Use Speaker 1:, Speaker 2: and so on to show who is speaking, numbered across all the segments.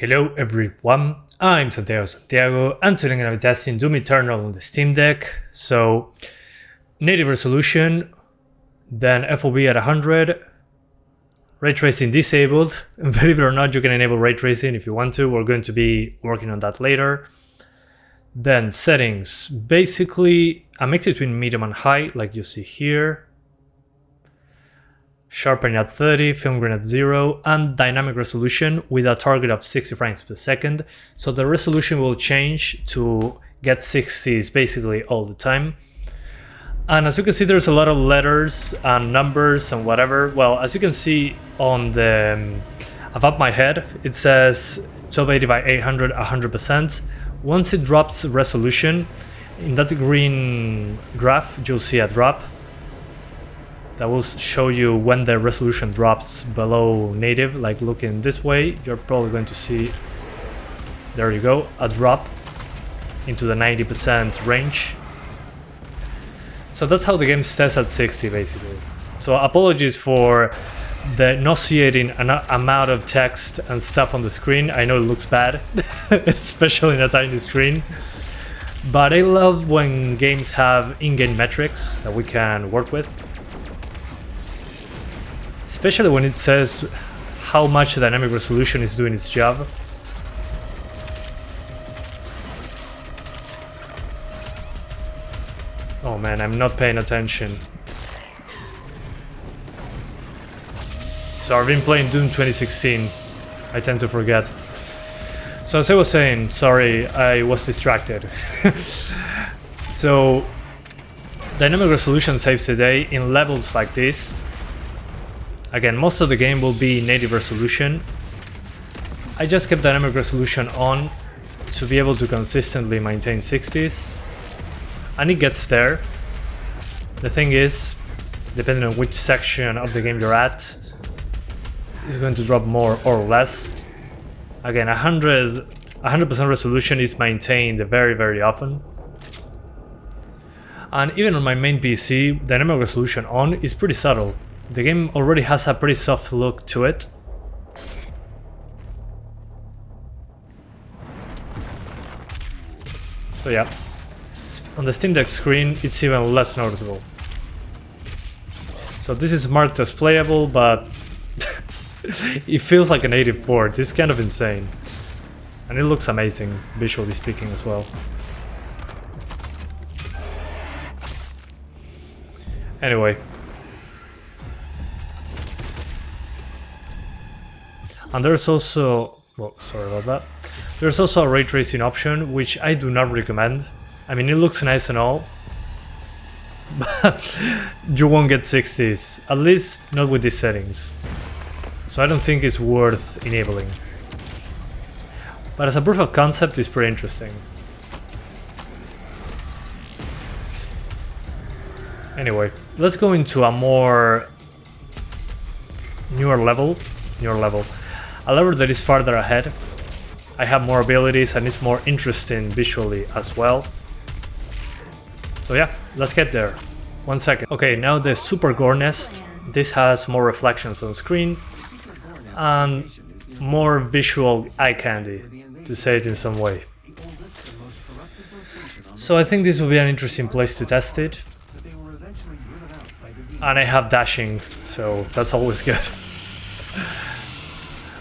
Speaker 1: Hello everyone, I'm Santiago, and today I'm going to be testing Doom Eternal on the Steam Deck. So, native resolution, then FOV at 100, Raytracing disabled. Believe it or not, you can enable Raytracing if you want to. We're going to be working on that later. Then settings, basically a mix between medium and high, like you see here. Sharpening at 30, film grain at 0, and dynamic resolution with a target of 60 frames per second. So the resolution will change to get 60s basically all the time. And as you can see, there's a lot of letters and numbers and whatever. Well, as you can see on the above my head, it says 1280 by 800, 100%. Once it drops resolution, in that green graph, you'll see a drop. That will show you when the resolution drops below native, like looking this way, you're probably going to see, there you go, a drop into the 90% range. So that's how the game stays at 60 basically. So apologies for the nauseating amount of text and stuff on the screen. I know it looks bad, especially in a tiny screen. But I love when games have in-game metrics that we can work with. Especially when it says how much dynamic resolution is doing its job. Oh man, I'm not paying attention. So I've been playing Doom 2016. I tend to forget. So as I was saying, sorry, I was distracted. So dynamic resolution saves the day in levels like this. Again, most of the game will be native resolution. I just kept dynamic resolution on to be able to consistently maintain 60s. And it gets there. The thing is, depending on which section of the game you're at, it's going to drop more or less. Again, 100% resolution is maintained very, very often. And even on my main PC, dynamic resolution on is pretty subtle. The game already has a pretty soft look to it. So yeah, on the Steam Deck screen it's even less noticeable. So this is marked as playable, but it feels like a native port. It's kind of insane. And it looks amazing, visually speaking as well. Anyway. And there's also, well, sorry about that. There's also a ray tracing option, which I do not recommend. I mean, it looks nice and all, but you won't get 60s, at least not with these settings. So I don't think it's worth enabling. But as a proof of concept, it's pretty interesting. Anyway, let's go into a more newer level. A level that is farther ahead. I have more abilities and it's more interesting visually as well. So yeah, let's get there. 1 second. Okay, now the Super Gore Nest. This has more reflections on screen and more visual eye candy, to say it in some way. So I think this will be an interesting place to test it. And I have dashing, so that's always good.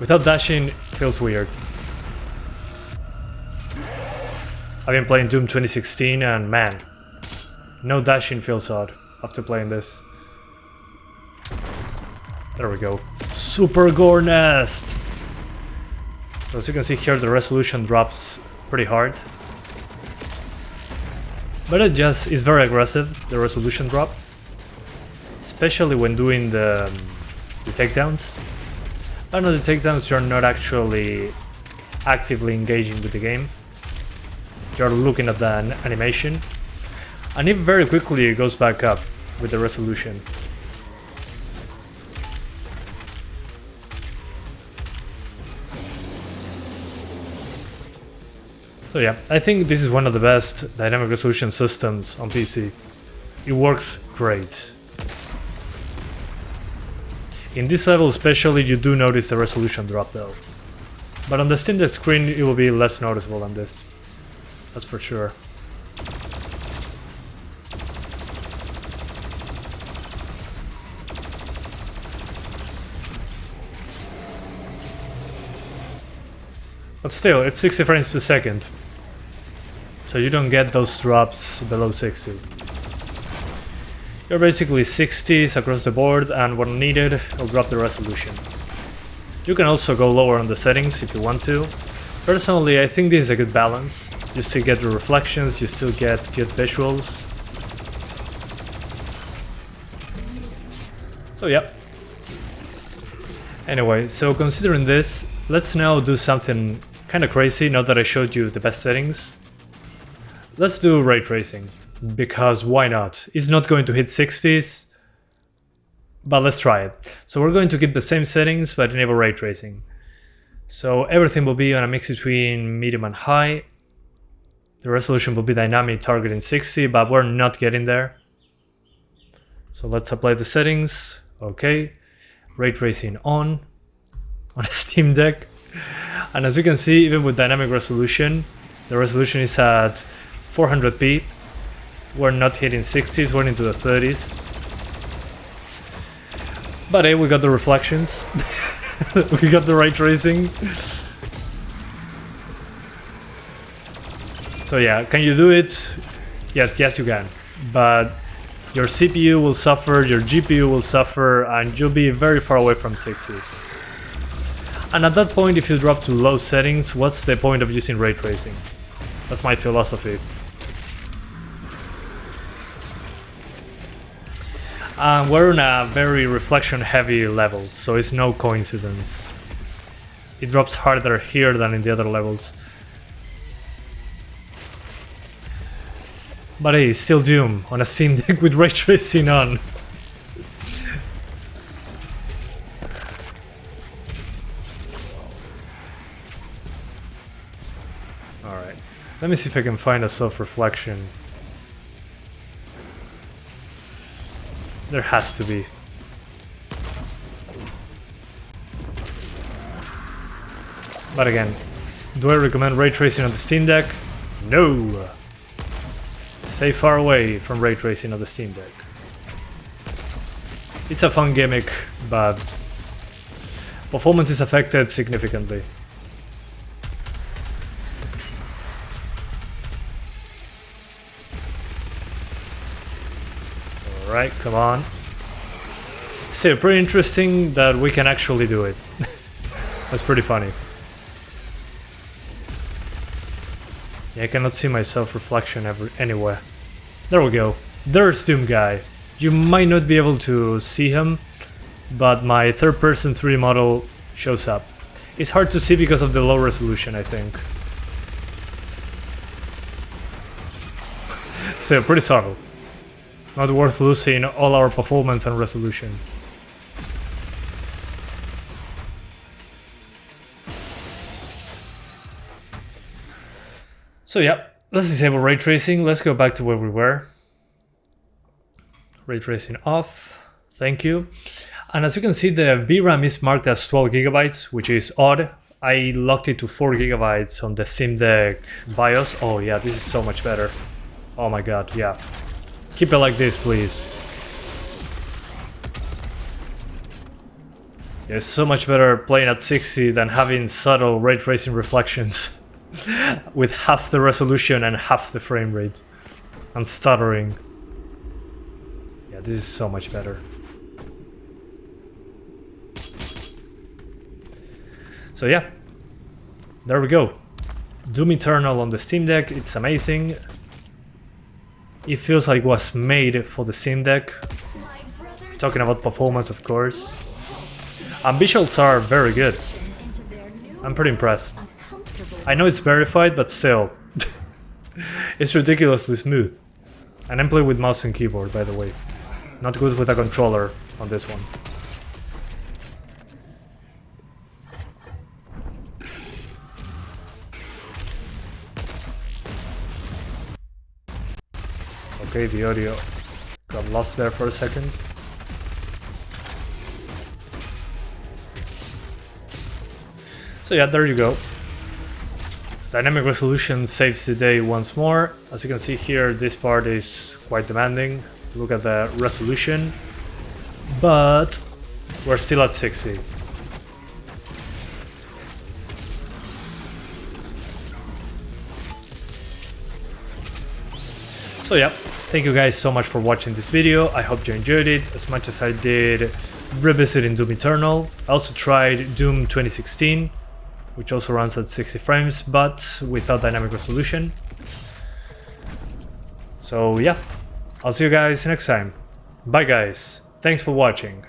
Speaker 1: Without dashing, it feels weird. I've been playing Doom 2016 and man, no dashing feels odd after playing this. There we go. Super Gore Nest! So as you can see here, the resolution drops pretty hard. But it just is very aggressive, the resolution drop. Especially when doing the takedowns. I know the takedowns, you're not actually actively engaging with the game. You're looking at the animation. And it very quickly goes back up with the resolution. So yeah, I think this is one of the best dynamic resolution systems on PC. It works great. In this level especially, you do notice the resolution drop though. But on the Steam Deck screen it will be less noticeable than this. That's for sure. But still, it's 60 frames per second. So you don't get those drops below 60. You're basically 60s across the board, and when needed, I'll drop the resolution. You can also go lower on the settings if you want to. Personally, I think this is a good balance. You still get the reflections, you still get good visuals. So yeah. Anyway, so considering this, let's now do something kind of crazy, now that I showed you the best settings. Let's do ray tracing, because why not? It's not going to hit 60s, but let's try it. So we're going to keep the same settings, but enable ray tracing. So everything will be on a mix between medium and high. The resolution will be dynamic, targeting 60, but we're not getting there. So let's apply the settings. Okay, ray tracing on a Steam Deck. And as you can see, even with dynamic resolution, the resolution is at 400p. We're not hitting 60s, we're into the 30s. But hey, we got the reflections. We got the ray tracing. So yeah, can you do it? Yes, you can. But your CPU will suffer, your GPU will suffer, and you'll be very far away from 60. And at that point, if you drop to low settings, what's the point of using ray tracing? That's my philosophy. We're on a very reflection heavy level, so it's no coincidence. It drops harder here than in the other levels. But hey, still Doom on a Steam Deck with ray tracing on. Alright, let me see if I can find a self-reflection. There has to be. But again, do I recommend ray tracing on the Steam Deck? No! Stay far away from ray tracing on the Steam Deck. It's a fun gimmick, but performance is affected significantly. Alright, come on. Still pretty interesting that we can actually do it. That's pretty funny. Yeah, I cannot see my self-reflection anywhere. There we go. There's Doom Guy. You might not be able to see him, but my third-person 3D model shows up. It's hard to see because of the low resolution, I think. Still pretty subtle. Not worth losing all our performance and resolution. So yeah, let's disable ray tracing. Let's go back to where we were. Ray tracing off. Thank you. And as you can see, the VRAM is marked as 12 gigabytes, which is odd. I locked it to 4 gigabytes on the Steam Deck BIOS. Oh yeah, this is so much better. Oh my god, yeah. Keep it like this, please. Yeah, it's so much better playing at 60 than having subtle ray tracing reflections with half the resolution and half the frame rate and stuttering. Yeah, this is so much better. So yeah, there we go. Doom Eternal on the Steam Deck, it's amazing. It feels like it was made for the Steam Deck. Talking about performance, of course. And visuals are very good. I'm pretty impressed. I know it's verified, but still. It's ridiculously smooth. And I'm playing with mouse and keyboard, by the way. Not good with a controller on this one. Okay, the audio got lost there for a second. So So yeah, there you go. Dynamic resolution saves the day once more. As you can see here, this part is quite demanding. Look at the resolution, but we're still at 60. So yeah, thank you guys so much for watching this video. I hope you enjoyed it as much as I did revisiting Doom Eternal. I also tried Doom 2016, which also runs at 60 frames, but without dynamic resolution. So yeah, I'll see you guys next time. Bye guys, thanks for watching.